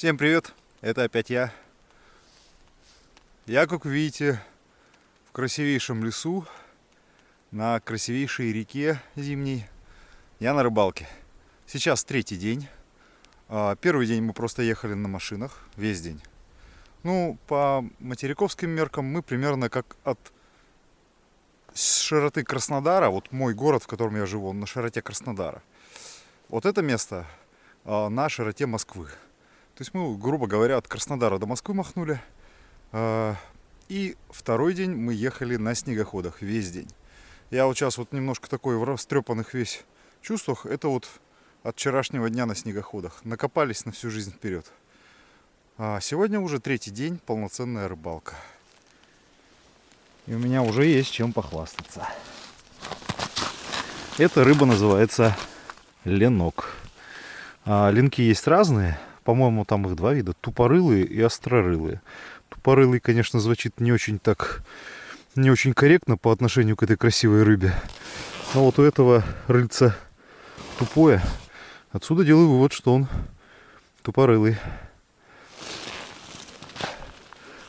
Всем привет, это опять я. Я, как вы видите, в красивейшем лесу, на красивейшей реке зимней. Я на рыбалке. Сейчас третий день. Первый день мы просто ехали на машинах, весь день. Ну, по материковским меркам мы примерно как от широты Краснодара, вот мой город, в котором я живу, он на широте Краснодара. Вот это место на широте Москвы. То есть мы, грубо говоря, от Краснодара до Москвы махнули. И второй день мы ехали на снегоходах весь день. Я вот сейчас вот немножко такой в растрепанных весь чувствах. Это вот от вчерашнего дня на снегоходах. Накопались на всю жизнь вперед. А сегодня уже третий день, полноценная рыбалка. И у меня уже есть чем похвастаться. Эта рыба называется ленок. Ленки есть разные. По-моему, там их два вида. Тупорылые и острорылые. Тупорылый, конечно, звучит не очень корректно по отношению к этой красивой рыбе. Но вот у этого рыльца тупое. Отсюда делаю вывод, что он тупорылый.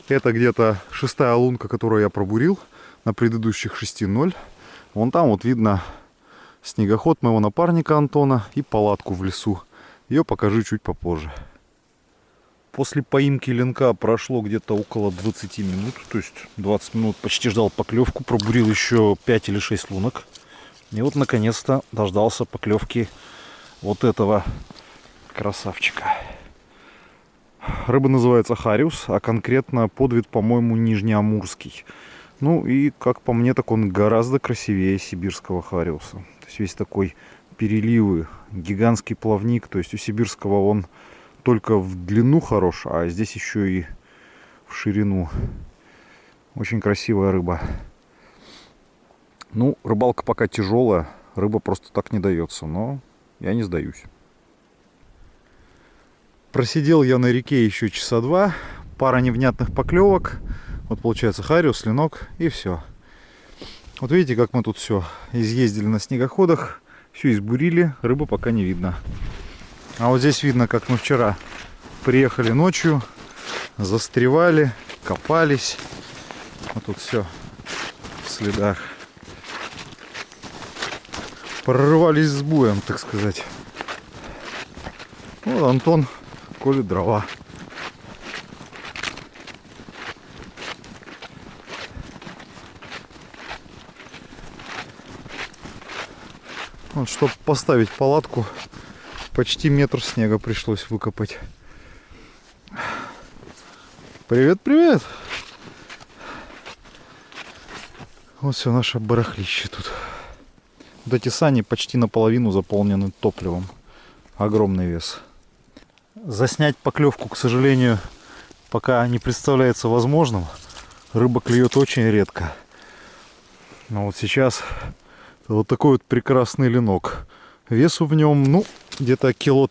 Это где-то 6-я лунка, которую я пробурил на предыдущих 6.0. Вон там вот видно снегоход моего напарника Антона и палатку в лесу. Ее покажу чуть попозже. После поимки ленка прошло где-то около 20 минут. То есть 20 минут почти ждал поклевку. Пробурил еще 5 или 6 лунок. И вот наконец-то дождался поклевки вот этого красавчика. Рыба называется хариус, а конкретно подвид, по-моему, нижнеамурский. Ну и, как по мне, так он гораздо красивее сибирского хариуса. То есть весь такой переливы, гигантский плавник. То есть у сибирского он только в длину хорош, а здесь еще и в ширину. Очень красивая рыба. Ну, рыбалка пока тяжелая, рыба просто так не дается, но я не сдаюсь. Просидел я на реке еще часа два, пара невнятных поклевок. Вот получается хариус, ленок и все. Вот видите, как мы тут все изъездили на снегоходах, все избурили, рыбы пока не видно. А вот здесь видно, как мы вчера приехали ночью, застревали, копались. Вот тут все в следах. Прорывались с боем, так сказать. Вот Антон колет дрова. Вот, чтобы поставить палатку, почти метр снега пришлось выкопать. Привет, привет! Вот все наше барахлище тут. Вот эти сани почти наполовину заполнены топливом. Огромный вес. Заснять поклевку, к сожалению, пока не представляется возможным. Рыба клюет очень редко. Но вот сейчас вот такой вот прекрасный ленок. Весу в нем, ну, где-то кило...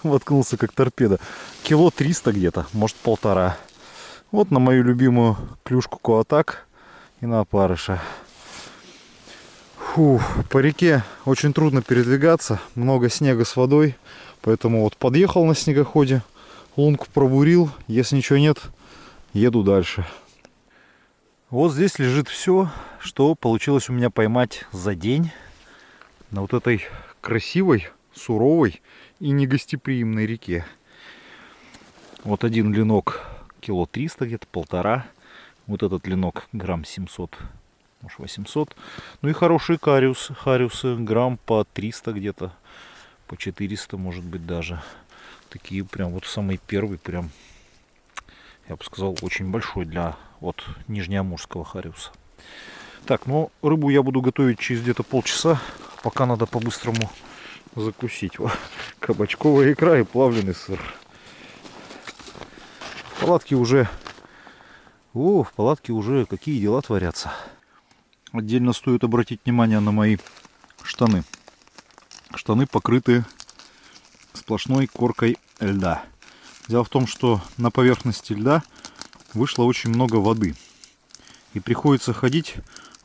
Воткнулся как торпеда. Кило 300 где-то, может 1,5. Вот на мою любимую клюшку Коатак и на опарыша. Фу, по реке очень трудно передвигаться. Много снега с водой. Поэтому вот подъехал на снегоходе, лунку пробурил. Если ничего нет, еду дальше. Вот здесь лежит все, что получилось у меня поймать за день на вот этой красивой, суровой и негостеприимной реке. Вот один ленок кило 300, где-то 1,5. Вот этот ленок грамм 700, может 800. Ну и хорошие хариусы грамм по 300 где-то, по 400 может быть даже. Такие прям вот самый первый, прям, я бы сказал, очень большой для вот нижнеамурского хариуса. Так, ну рыбу я буду готовить через где-то полчаса. Пока надо по-быстрому закусить. Кабачковая икра и плавленый сыр. В палатке уже... в палатке уже какие дела творятся. Отдельно стоит обратить внимание на мои штаны. Штаны покрыты сплошной коркой льда. Дело в том, что на поверхности льда вышло очень много воды. И приходится ходить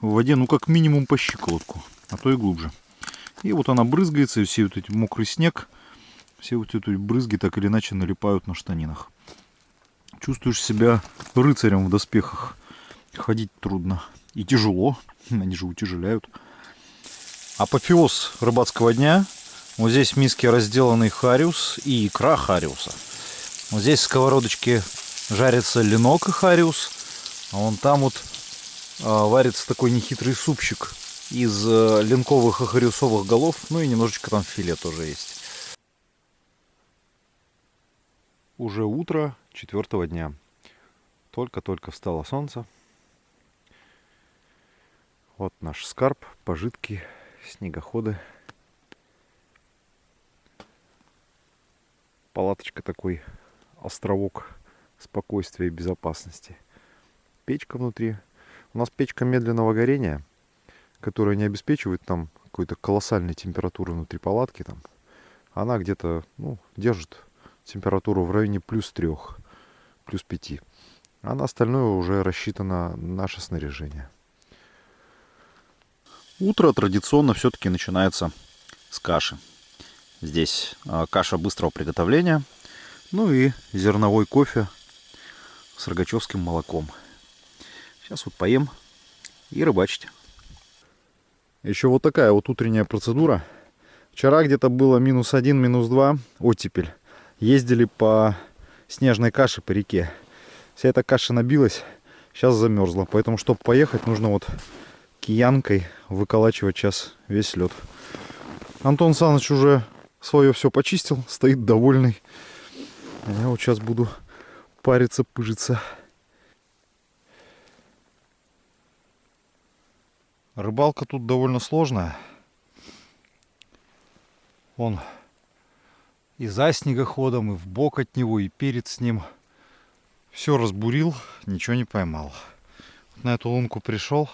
в воде, ну, как минимум по щиколотку, а то и глубже. И вот она брызгается, и все вот эти мокрый снег Все вот эти брызги так или иначе налипают на штанинах. Чувствуешь себя рыцарем в доспехах. Ходить трудно. И тяжело. Они же утяжеляют. Апофеоз рыбацкого дня. Вот здесь в миске разделанный хариус и икра хариуса. Вот здесь в сковородочке жарится ленок и хариус. А вон там вот варится такой нехитрый супчик из ленковых и хариусовых голов. Ну и немножечко там филе тоже есть. Уже утро 4-го дня. Только-только встало солнце. Вот наш скарб, пожитки, снегоходы. Палаточка такой, островок спокойствия и безопасности. Печка внутри. У нас печка медленного горения, которая не обеспечивает там какой-то колоссальной температуры внутри палатки. Там. Она где-то держит температуру в районе +3, +5. А на остальное уже рассчитано наше снаряжение. Утро традиционно все-таки начинается с каши. Здесь каша быстрого приготовления, ну и зерновой кофе с рогачевским молоком. Сейчас вот поем и рыбачить. Еще вот такая вот утренняя процедура. Вчера где-то было -1, -2, оттепель. Ездили по снежной каше по реке. Вся эта каша набилась, сейчас замерзла. Поэтому, чтобы поехать, нужно вот киянкой выколачивать сейчас весь лед. Антон Саныч уже свое все почистил, стоит довольный. А я вот сейчас буду париться, пыжиться. Рыбалка тут довольно сложная. Он и за снегоходом, и вбок от него, и перед с ним. Все разбурил, ничего не поймал. Вот на эту лунку пришел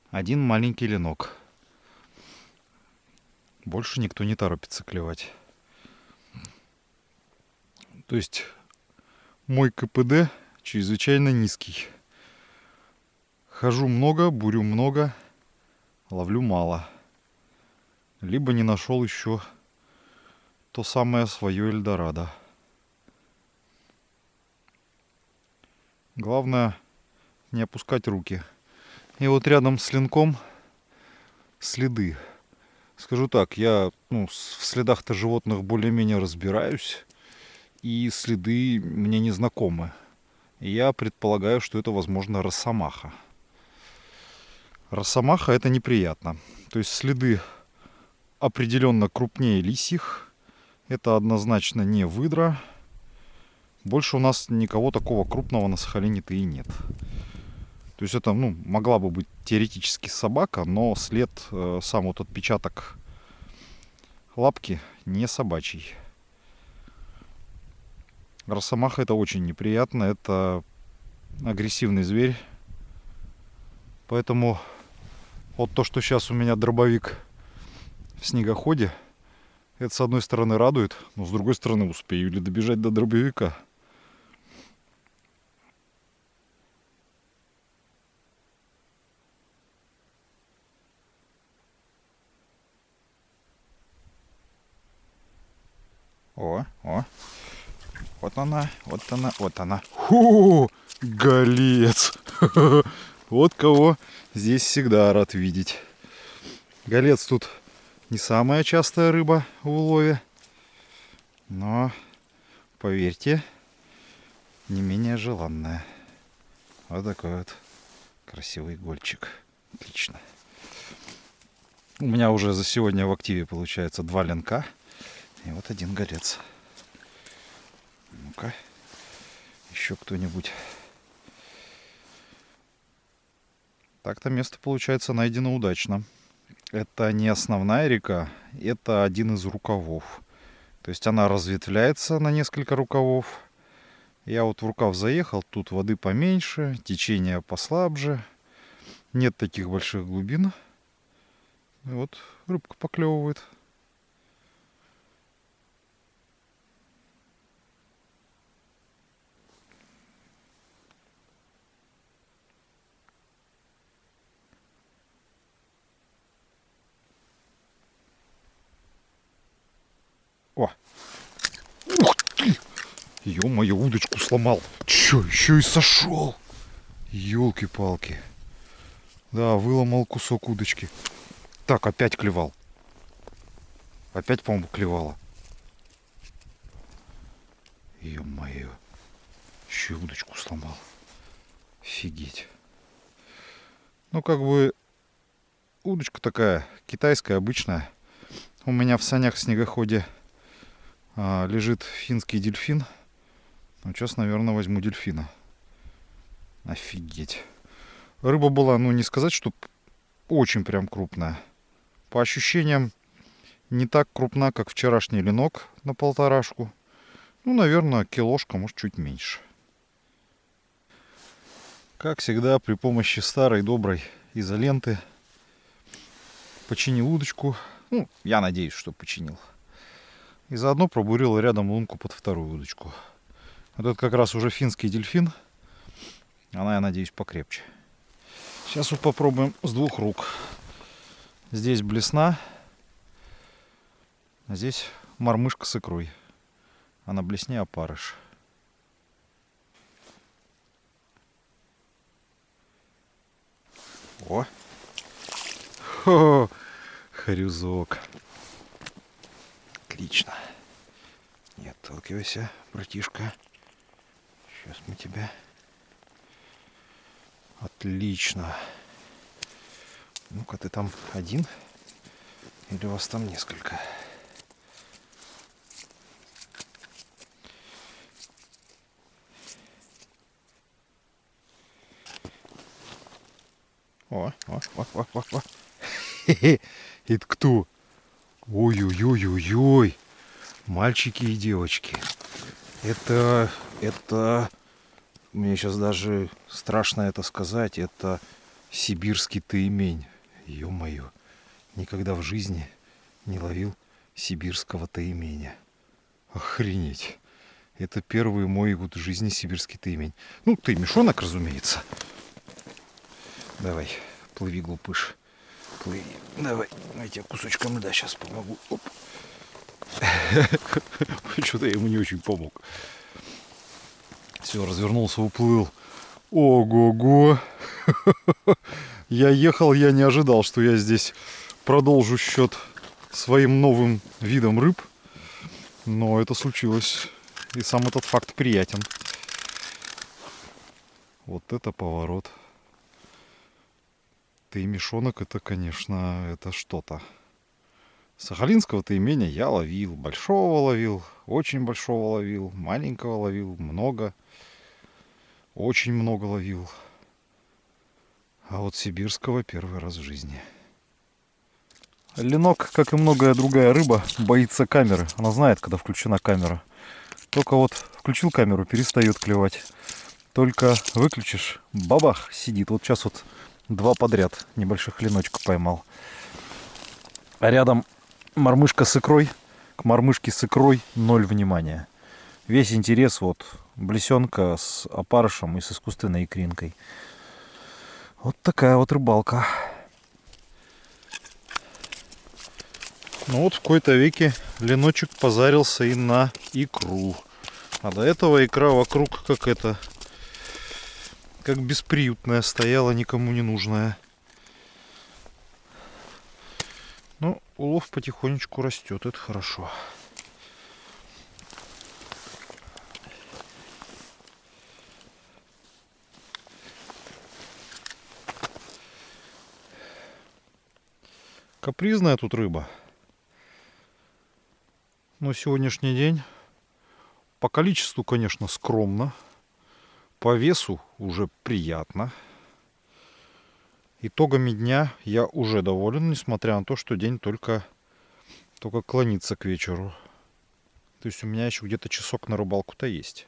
один маленький ленок. Больше никто не торопится клевать. То есть мой КПД чрезвычайно низкий. Хожу много, бурю много, ловлю мало. Либо не нашел еще то самое свое Эльдорадо. Главное не опускать руки. И вот рядом с ленком следы. Скажу так, я в следах-то животных более-менее разбираюсь. И следы мне не знакомы. И я предполагаю, что это, возможно, росомаха. Росомаха — это неприятно. То есть следы определенно крупнее лисьих. Это однозначно не выдра. Больше у нас никого такого крупного на Сахалине-то и нет. То есть это, могла бы быть теоретически собака, но след, сам вот отпечаток лапки не собачий. Росомаха — это очень неприятно, это агрессивный зверь. Поэтому вот то, что сейчас у меня дробовик в снегоходе, это с одной стороны радует, но с другой стороны успею ли добежать до дробовика. О, вот она, вот она, вот она. Фу, голец. Вот кого здесь всегда рад видеть. Голец тут не самая частая рыба в улове, но, поверьте, не менее желанная. Вот такой вот красивый гольчик. Отлично. У меня уже за сегодня в активе получается 2 ленка и вот 1 голец. Ну-ка, еще кто-нибудь. Так-то место, получается, найдено удачно. Это не основная река, это один из рукавов. То есть она разветвляется на несколько рукавов. Я вот в рукав заехал, тут воды поменьше, течение послабже. Нет таких больших глубин. И вот рыбка поклевывает. О, Ё-моё, удочку сломал. Чё, еще и сошел? Ёлки-палки. Да, выломал кусок удочки. Так, опять клевал. Опять, по-моему, клевала. Ё-моё. Еще и удочку сломал. Офигеть. Ну, как бы, удочка такая, китайская, обычная. У меня в санях в снегоходе лежит финский дельфин. Ну, сейчас, наверное, возьму дельфина. Офигеть. Рыба была, ну, не сказать, что очень прям крупная. По ощущениям, не так крупна, как вчерашний ленок на 1,5. Ну, наверное, килошка, может, чуть меньше. Как всегда, при помощи старой доброй изоленты починил удочку. Ну, я надеюсь, что починил. И заодно пробурил рядом лунку под вторую удочку. Вот это как раз уже финский дельфин. Она, я надеюсь, покрепче. Сейчас вот попробуем с 2 рук. Здесь блесна, а здесь мормышка с икрой. А на блесне опарыш. О! Хо! Хрюзок. Отлично. Не отталкивайся, братишка. Сейчас мы тебя... Отлично. Ну-ка, ты там один? Или у вас там несколько? О. Это кто? Ой-ой-ой-ой-ой. Мальчики и девочки. Это... Мне сейчас даже страшно это сказать. Это сибирский таймень. Ё-моё. Никогда в жизни не ловил сибирского тайменя. Охренеть. Это первый мой вот в жизни сибирский таймень. Ну, таймешонок, разумеется. Давай, плыви, глупыш. Плыви. Давай. Я тебе кусочком льда сейчас помогу. Оп. Что-то я ему не очень помог. Все, развернулся, уплыл. Ого-го. Я ехал, я не ожидал, что я здесь продолжу счет своим новым видом рыб. Но это случилось. И сам этот факт приятен. Вот это поворот. Таймешонок, это, конечно, это что-то. Сахалинского тайменя я ловил. Большого ловил, очень большого ловил, маленького ловил, много. Очень много ловил. А вот сибирского первый раз в жизни. Ленок, как и многое другая рыба, боится камеры. Она знает, когда включена камера. Только вот включил камеру, перестает клевать. Только выключишь, бабах, сидит. Вот сейчас вот 2 подряд небольших леночка поймал. А рядом мормышка с икрой. К мормышке с икрой 0 внимания. Весь интерес вот блесенка с опарышем и с искусственной икринкой. Вот такая вот рыбалка. Ну вот в кои-то веке леночек позарился и на икру. А до этого икра вокруг как бесприютная стояла, никому не нужная. Ну, улов потихонечку растет, это хорошо. Капризная тут рыба. Но сегодняшний день по количеству, конечно, скромно. По весу уже приятно. Итогами дня я уже доволен, несмотря на то, что день только клонится к вечеру. То есть у меня еще где-то часок на рыбалку-то есть.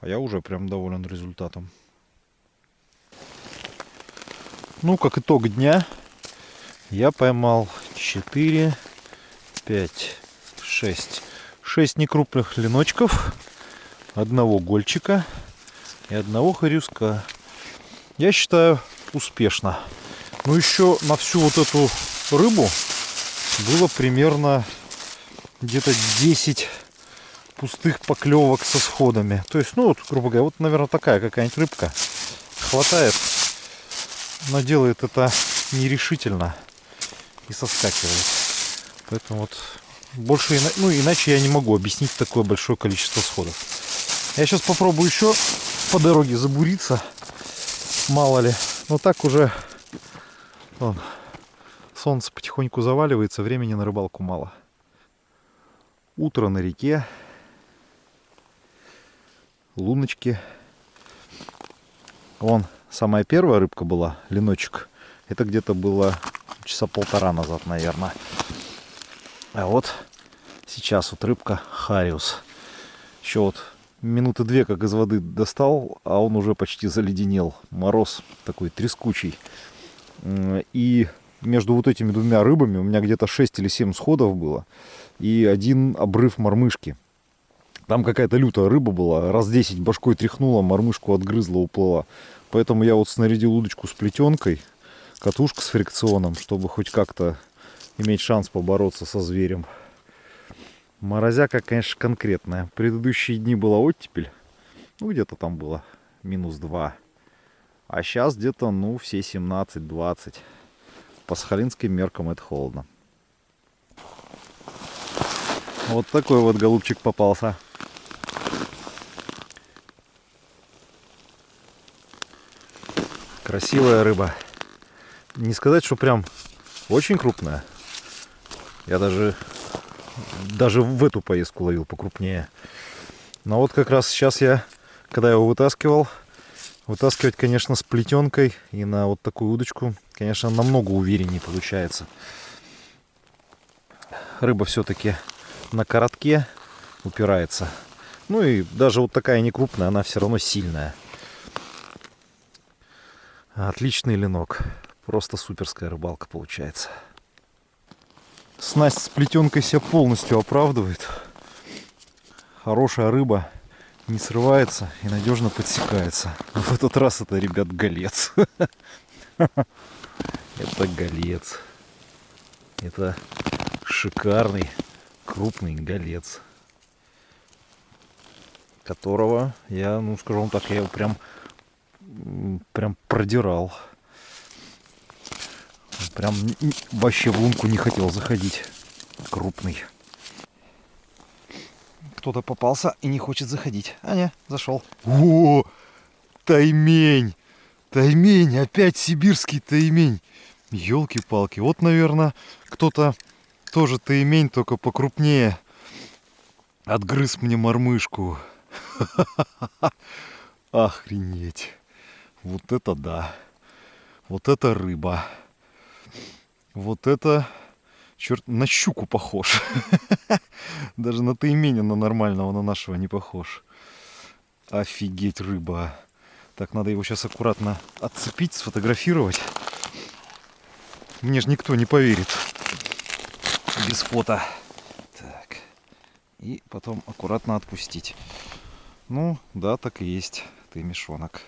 А я уже прям доволен результатом. Ну, как итог дня, я поймал 4, 5, 6 некрупных леночков, 1 гольчика и 1 хорюска. Я считаю, успешно. Ну, еще на всю вот эту рыбу было примерно где-то 10 пустых поклевок со сходами. То есть, ну вот, грубо говоря, вот, наверное, такая какая-нибудь рыбка хватает, но делает это нерешительно и соскакивает. Поэтому вот больше, ну иначе я не могу объяснить такое большое количество сходов. Я сейчас попробую еще по дороге забуриться, мало ли. Но так уже вон, солнце потихоньку заваливается, времени на рыбалку мало. Утро на реке, луночки. Вон самая первая рыбка была, леночек. Это где-то было часа полтора назад, наверное. А вот сейчас вот рыбка хариус. Еще вот минуты две как из воды достал, а он уже почти заледенел. Мороз такой трескучий. И между вот этими двумя рыбами у меня где-то 6 или 7 сходов было. И один обрыв мормышки. Там какая-то лютая рыба была. Раз 10 башкой тряхнула, мормышку отгрызла, уплыла. Поэтому я вот снарядил удочку с плетенкой, катушку с фрикционом, чтобы хоть как-то иметь шанс побороться со зверем. Морозяка, конечно, конкретная. Предыдущие дни была оттепель. Ну, где-то там было -2. А сейчас где-то, ну, все 17-20. По сахалинским меркам это холодно. Вот такой вот голубчик попался. Красивая рыба. Не сказать, что прям очень крупная. Я даже в эту поездку ловил покрупнее. Но вот как раз сейчас я, когда его вытаскивать, конечно, с плетенкой и на вот такую удочку, конечно, намного увереннее получается. Рыба все-таки на коротке упирается. Ну и даже вот такая не крупная, она все равно сильная. Отличный ленок. Просто суперская рыбалка получается. Снасть с плетенкой себя полностью оправдывает. Хорошая рыба не срывается и надежно подсекается. Но в этот раз это, ребят, голец. Это голец. Это шикарный, крупный голец. Которого я, ну скажу вам так, я его прям продирал. Прям вообще в лунку не хотел заходить. Крупный. Кто-то попался и не хочет заходить. А не, зашел. О, таймень! Таймень! Опять сибирский таймень. Ёлки-палки. Вот, наверное, кто-то тоже таймень, только покрупнее. Отгрыз мне мормышку. Охренеть. Вот это да. Вот это рыба. Вот это, черт, на щуку похож. Даже на тайменя, на нормального, на нашего не похож. Офигеть, рыба. Так, надо его сейчас аккуратно отцепить, сфотографировать. Мне же никто не поверит без фото. Так. И потом аккуратно отпустить. Ну, да, так и есть. Ты мешонок.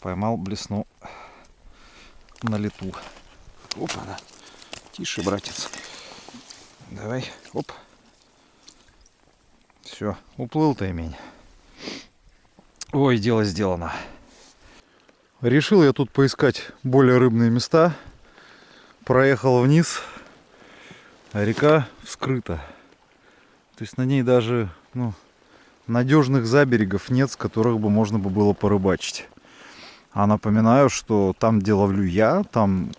Поймал блесну на лету. Опа-на. Тише, братец. Давай. Оп. Все, уплыл таймень. Ой, дело сделано. Решил я тут поискать более рыбные места. Проехал вниз. А река вскрыта. То есть на ней даже, ну, надежных заберегов нет, с которых бы можно было порыбачить. А напоминаю, что там, где ловлю я, там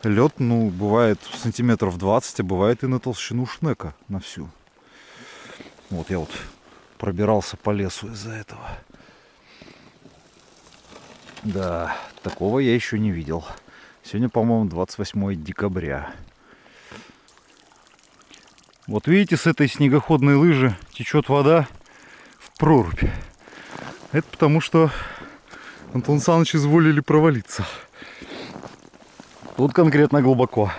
лед, ну, бывает сантиметров 20, а бывает и на толщину шнека на всю. Вот я вот пробирался по лесу из-за этого. Да, такого я еще не видел. Сегодня, по-моему, 28 декабря. Вот видите, с этой снегоходной лыжи течет вода в прорубь. Это потому, что Антон Саныч изволили провалиться. Тут конкретно глубоко.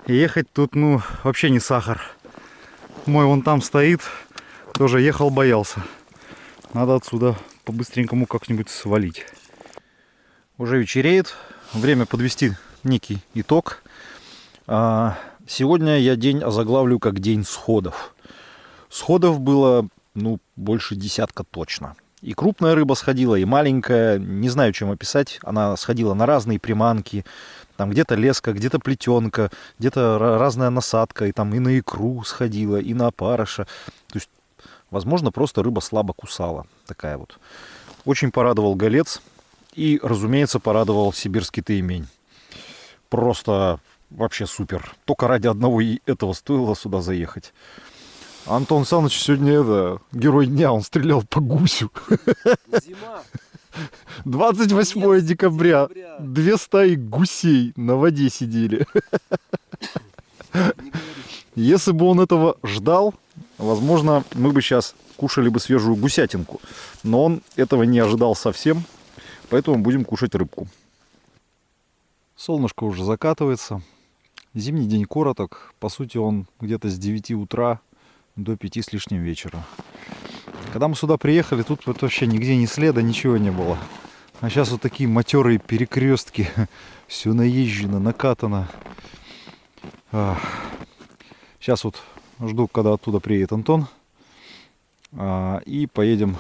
И ехать тут, ну, вообще не сахар. Мой вон там стоит. Тоже ехал, боялся. Надо отсюда по-быстренькому как-нибудь свалить. Уже вечереет. Время подвести некий итог. Сегодня я день озаглавлю как день сходов. Сходов было, ну, больше десятка точно. И крупная рыба сходила, и маленькая. Не знаю, чем описать. Она сходила на разные приманки. Там где-то леска, где-то плетенка, где-то разная насадка. И там и на икру сходила, и на опарыша. То есть, возможно, просто рыба слабо кусала. Такая вот. Очень порадовал голец. И, разумеется, порадовал сибирский таймень. Просто вообще супер. Только ради одного и этого стоило сюда заехать. Антон Саныч сегодня герой дня, он стрелял по гусю. Зима. 28 декабря. 2 стаи гусей на воде сидели. Если бы он этого ждал, возможно, мы бы сейчас кушали бы свежую гусятинку. Но он этого не ожидал совсем, поэтому будем кушать рыбку. Солнышко уже закатывается. Зимний день короток. По сути, он где-то с 9 утра до 5 с лишним вечера. Когда мы сюда приехали, тут вот вообще нигде ни следа, ничего не было. А сейчас вот такие матерые перекрестки. Все наезжено, накатано. Сейчас вот жду, когда оттуда приедет Антон. И поедем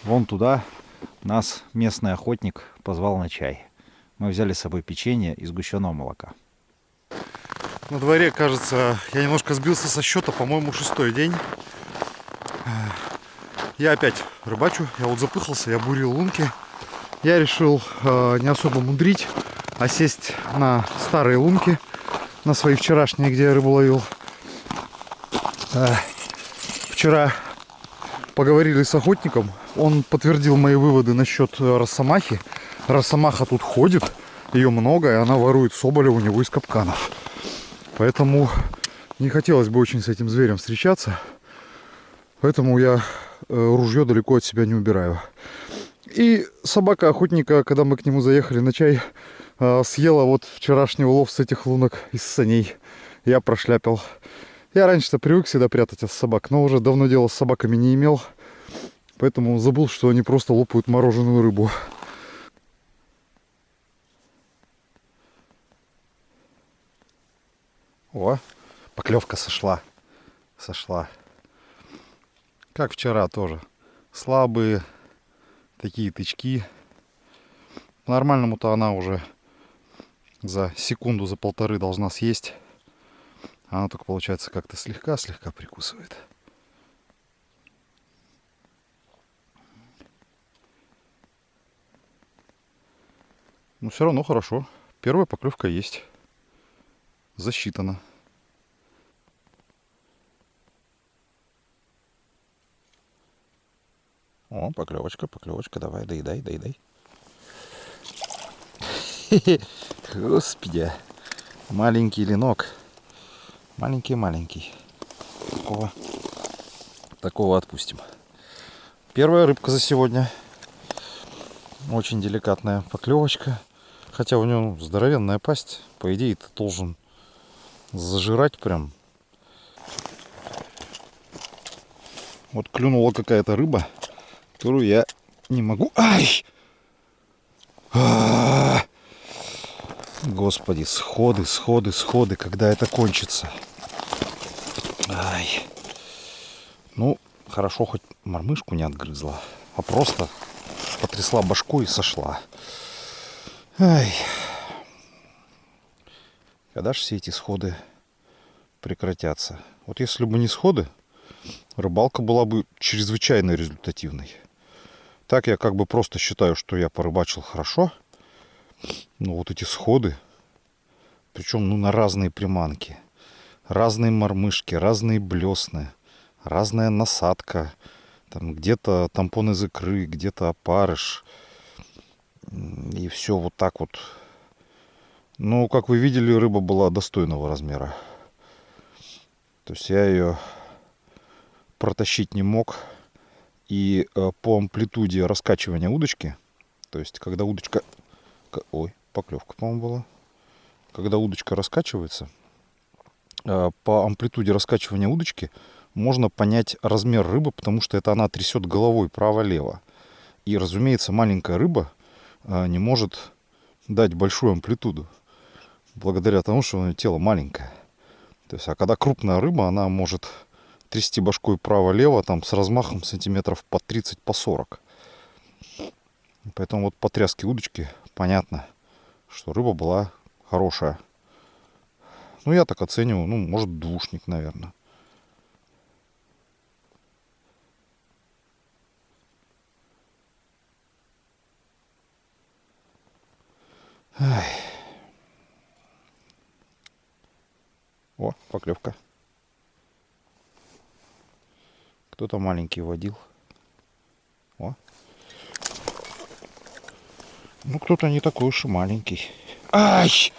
вон туда. Нас местный охотник позвал на чай. Мы взяли с собой печенье и сгущенного молока. На дворе, кажется, я немножко сбился со счета, по-моему, 6-й день. Я опять рыбачу, я вот запыхался, я бурил лунки. Я решил не особо мудрить, а сесть на старые лунки, на свои вчерашние, где я рыбу ловил. Вчера поговорили с охотником, он подтвердил мои выводы насчет росомахи. Росомаха тут ходит, ее много, и она ворует соболя у него из капканов. Поэтому не хотелось бы очень с этим зверем встречаться. Поэтому я ружье далеко от себя не убираю. И собака охотника, когда мы к нему заехали на чай, съела вот вчерашний улов с этих лунок из саней. Я прошляпил. Я раньше-то привык всегда прятать от собак, но уже давно дела с собаками не имел. Поэтому забыл, что они просто лопают мороженую рыбу. О, поклевка сошла. Сошла. Как вчера тоже. Слабые такие тычки. По-нормальному-то она уже за секунду, за полторы должна съесть. Она только, получается, как-то слегка-слегка прикусывает. Но все равно хорошо. Первая поклевка есть. Засчитано. О, поклевочка, поклевочка. Давай, доедай, доедай. Господи. Маленький ленок. Маленький-маленький. Такого отпустим. Первая рыбка за сегодня. Очень деликатная поклевочка. Хотя у него здоровенная пасть. По идее, ты должен зажирать прям. Вот клюнула какая-то рыба, которую я не могу. Ай! Господи, сходы, когда это кончится. Ай. Ну, хорошо, хоть мормышку не отгрызла, а просто потрясла башку и сошла. Ай. Когда же все эти сходы прекратятся? Вот если бы не сходы, рыбалка была бы чрезвычайно результативной. Так я как бы просто считаю, что я порыбачил хорошо. Но вот эти сходы, причем ну, на разные приманки, разные мормышки, разные блесны, разная насадка, там где-то тампон из икры, где-то опарыш. И все вот так вот. Ну, как вы видели, рыба была достойного размера. То есть я ее протащить не мог. И по амплитуде раскачивания удочки, то есть когда удочка... Ой, поклевка, по-моему, была. Когда удочка раскачивается, по амплитуде раскачивания удочки можно понять размер рыбы, потому что это она трясет головой право-лево. И, разумеется, маленькая рыба не может дать большую амплитуду, благодаря тому, что у нее тело маленькое. То есть, а когда крупная рыба, она может трясти башкой право-лево, там с размахом сантиметров по 30, по 40. Поэтому вот по тряске удочки понятно, что рыба была хорошая. Ну, я так оцениваю, ну, может, двушник, наверное. Ай. О, поклевка. Кто-то маленький водил. О. Ну, кто-то не такой уж и маленький. Ай!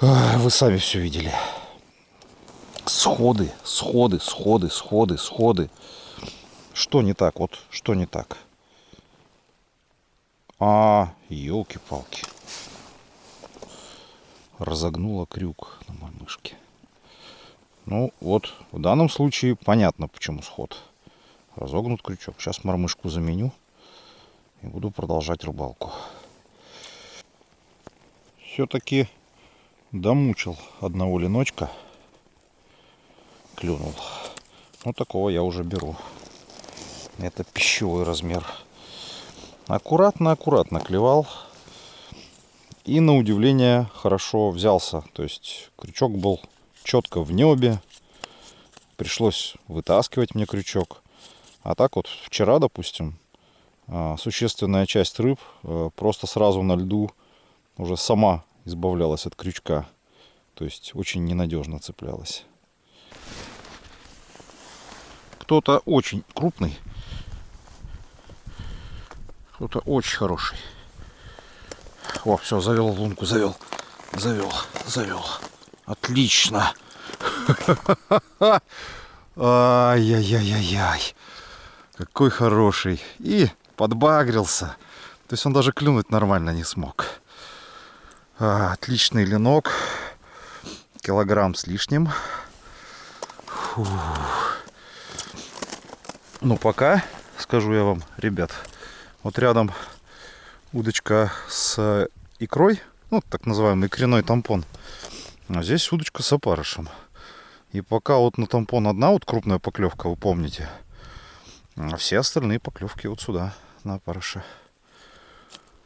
Ай, вы сами все видели. Сходы. Что не так? Вот, что не так? А, елки-палки. Разогнула крюк на мормышке. Ну, вот, в данном случае понятно, почему сход. Разогнут крючок. Сейчас мормышку заменю и буду продолжать рыбалку. Все-таки домучил одного леночка. Клюнул. Ну, такого я уже беру. Это пищевой размер. Аккуратно клевал. И на удивление хорошо взялся. То есть крючок был четко в небе. Пришлось вытаскивать мне крючок. А так вот вчера, допустим, существенная часть рыб просто сразу на льду уже сама избавлялась от крючка. То есть очень ненадежно цеплялась. Кто-то очень крупный, кто-то очень хороший. О, все, завел лунку, завел. Отлично. Ай-яй-яй-яй-яй. Какой хороший. И подбагрился. То есть он даже клюнуть нормально не смог. Отличный ленок. Килограмм с лишним. Фу. Ну, пока, скажу я вам, ребят, вот рядом удочка с икрой, ну, так называемый икряной тампон. А здесь удочка с опарышем. И пока вот на тампон одна вот крупная поклевка, вы помните, а все остальные поклевки вот сюда, на опарыше.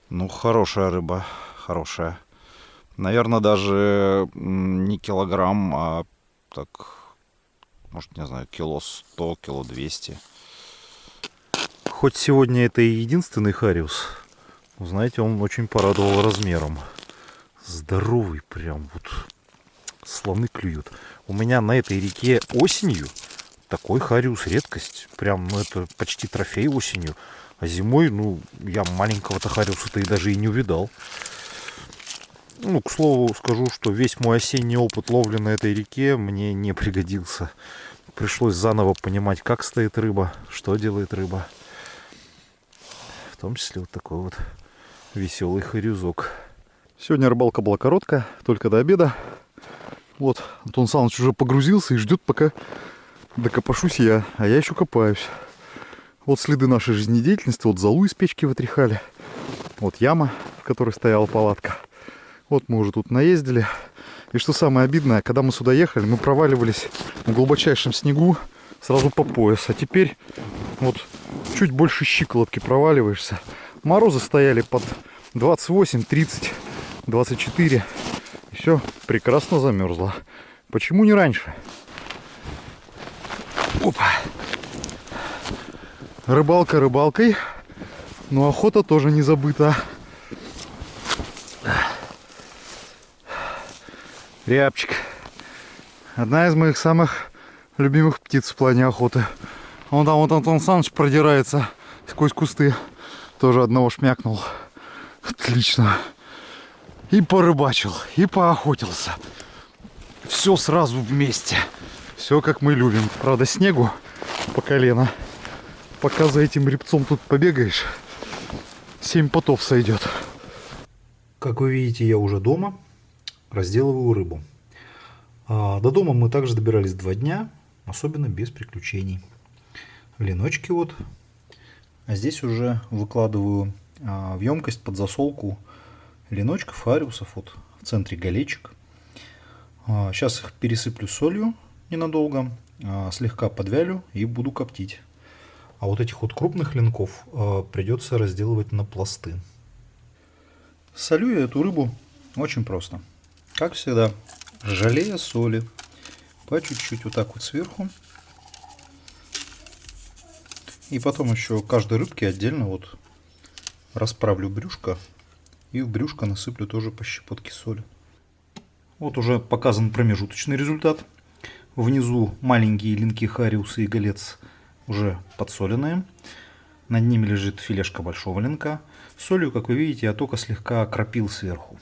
Ну, хорошая рыба, хорошая. Наверное, даже не килограмм, а так, может, не знаю, кило 100, кило 200. Хоть сегодня это и единственный хариус, знаете, он очень порадовал размером. Здоровый прям, вот слоны клюют. У меня на этой реке осенью такой хариус редкость. Прям, ну это почти трофей осенью. А зимой, ну, я маленького-то хариуса-то и даже и не увидал. Ну, к слову скажу, что весь мой осенний опыт ловли на этой реке мне не пригодился. Пришлось заново понимать, как стоит рыба, что делает рыба. В том числе вот такой вот веселый харюзок. Сегодня рыбалка была короткая, только до обеда. Вот, Антон Саныч уже погрузился и ждет, пока докопошусь я. А я еще копаюсь. Вот следы нашей жизнедеятельности. Вот золу из печки вытряхали. Вот яма, в которой стояла палатка. Вот мы уже тут наездили. И что самое обидное, когда мы сюда ехали, мы проваливались в глубочайшем снегу сразу по пояс. А теперь вот чуть больше щиколотки проваливаешься. Морозы стояли под 28, 30, 24. И все прекрасно замерзло. Почему не раньше? Опа. Рыбалка рыбалкой, но охота тоже не забыта. Рябчик. Одна из моих самых любимых птиц в плане охоты. Вон там вот Антон Саныч продирается сквозь кусты. Тоже одного шмякнул. Отлично. И порыбачил, и поохотился. Все сразу вместе. Все как мы любим. Правда, снегу по колено. Пока за этим рябцом тут побегаешь, 7 потов сойдет. Как вы видите, я уже дома. Разделываю рыбу. До дома мы также добирались 2 дня. Особенно без приключений. Леночки вот. А здесь уже выкладываю в емкость под засолку леночков, хариусов. Вот в центре галечек. Сейчас их пересыплю солью ненадолго. слегка подвялю и буду коптить. А вот этих вот крупных линков придется разделывать на пласты. Солю я эту рыбу очень просто. Как всегда, жалея соли. По чуть-чуть вот так вот сверху. И потом еще каждой рыбке отдельно вот расправлю брюшко. И в брюшко насыплю тоже по щепотке соли. Вот уже показан промежуточный результат. Внизу маленькие линки хариуса и голец уже подсоленные. Над ними лежит филешка большого линка. Солью, как вы видите, я только слегка окропил сверху.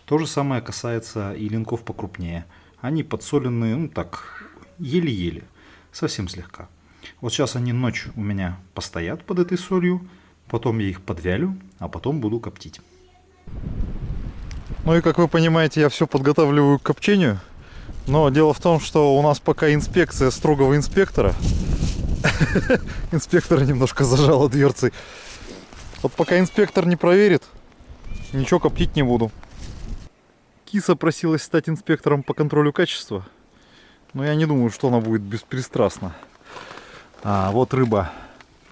То же самое касается и линков покрупнее. Они подсоленные, ну так, еле-еле, совсем слегка. Вот сейчас они ночь у меня постоят под этой солью, потом я их подвялю, а потом буду коптить. Ну и как вы понимаете, я все подготавливаю к копчению. Но дело в том, что у нас пока инспекция строгого инспектора. Инспектора немножко зажало дверцей. Вот пока инспектор не проверит, ничего коптить не буду. Киса просилась стать инспектором по контролю качества. Но я не думаю, что она будет беспристрастна. Вот рыба,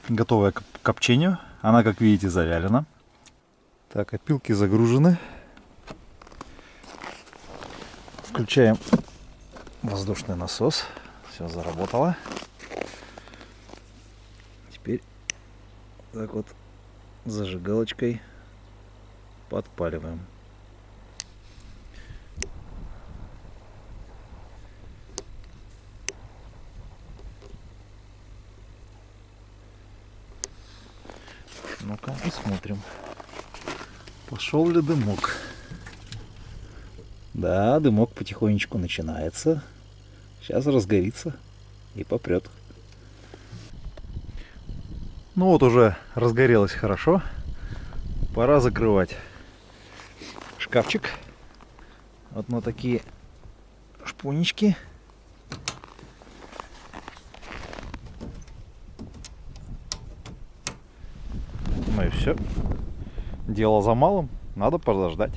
готовая к копчению. Она, как видите, завялена. Так, опилки загружены. Включаем воздушный насос. Все заработало. Теперь так вот зажигалочкой подпаливаем. Ну-ка, посмотрим, пошел ли дымок. Да, дымок потихонечку начинается. Сейчас разгорится и попрет. Ну вот уже разгорелось хорошо. Пора закрывать шкафчик. Вот на такие шпунечки. Ну и все. Дело за малым. Надо подождать.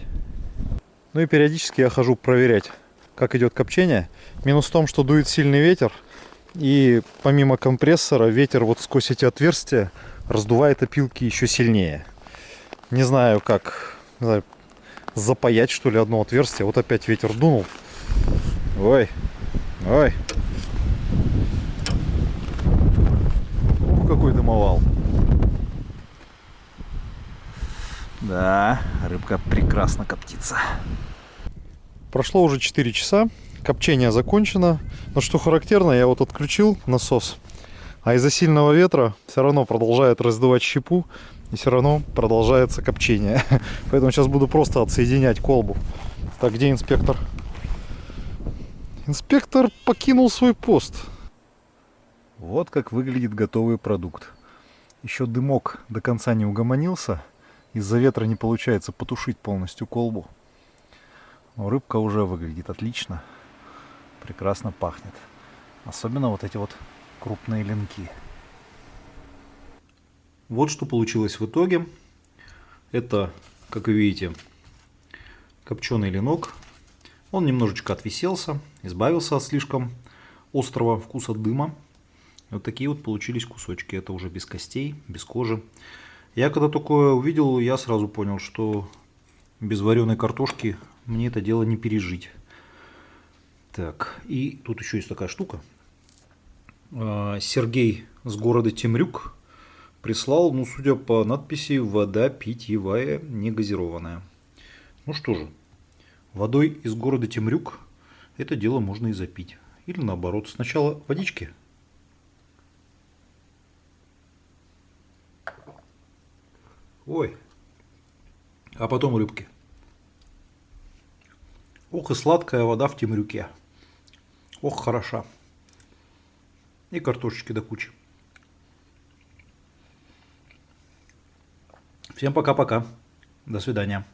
Ну и периодически я хожу проверять, как идет копчение. Минус в том, что дует сильный ветер. И помимо компрессора, ветер вот сквозь эти отверстия раздувает опилки еще сильнее. Не знаю, как, не знаю, запаять, что ли, одно отверстие. Вот опять ветер дунул. Ой, ой. Ух, какой дымовал. Да, рыбка прекрасно коптится. Прошло уже 4 часа. Копчение закончено. Но что характерно, я вот отключил насос. А из-за сильного ветра все равно продолжает раздувать щепу. И все равно продолжается копчение. Поэтому сейчас буду просто отсоединять колбу. Так, где инспектор? Инспектор покинул свой пост. Вот как выглядит готовый продукт. Еще дымок до конца не угомонился. Из-за ветра не получается потушить полностью колбу. Но рыбка уже выглядит отлично. Прекрасно пахнет. Особенно вот эти вот крупные линки. Вот что получилось в итоге. Это, как вы видите, копченый ленок. Он немножечко отвиселся, избавился от слишком острого вкуса дыма. Вот такие вот получились кусочки. Это уже без костей, без кожи. Я когда такое увидел, я сразу понял, что без вареной картошки мне это дело не пережить. Так, и тут еще есть такая штука. Сергей с города Темрюк прислал, ну, судя по надписи, вода питьевая, не газированная. Ну что же, водой из города Темрюк это дело можно и запить. Или наоборот, сначала водички. Ой, а потом рыбки. Ох и сладкая вода в Темрюке. Ох, хороша. И картошечки до кучи. Всем пока-пока. До свидания.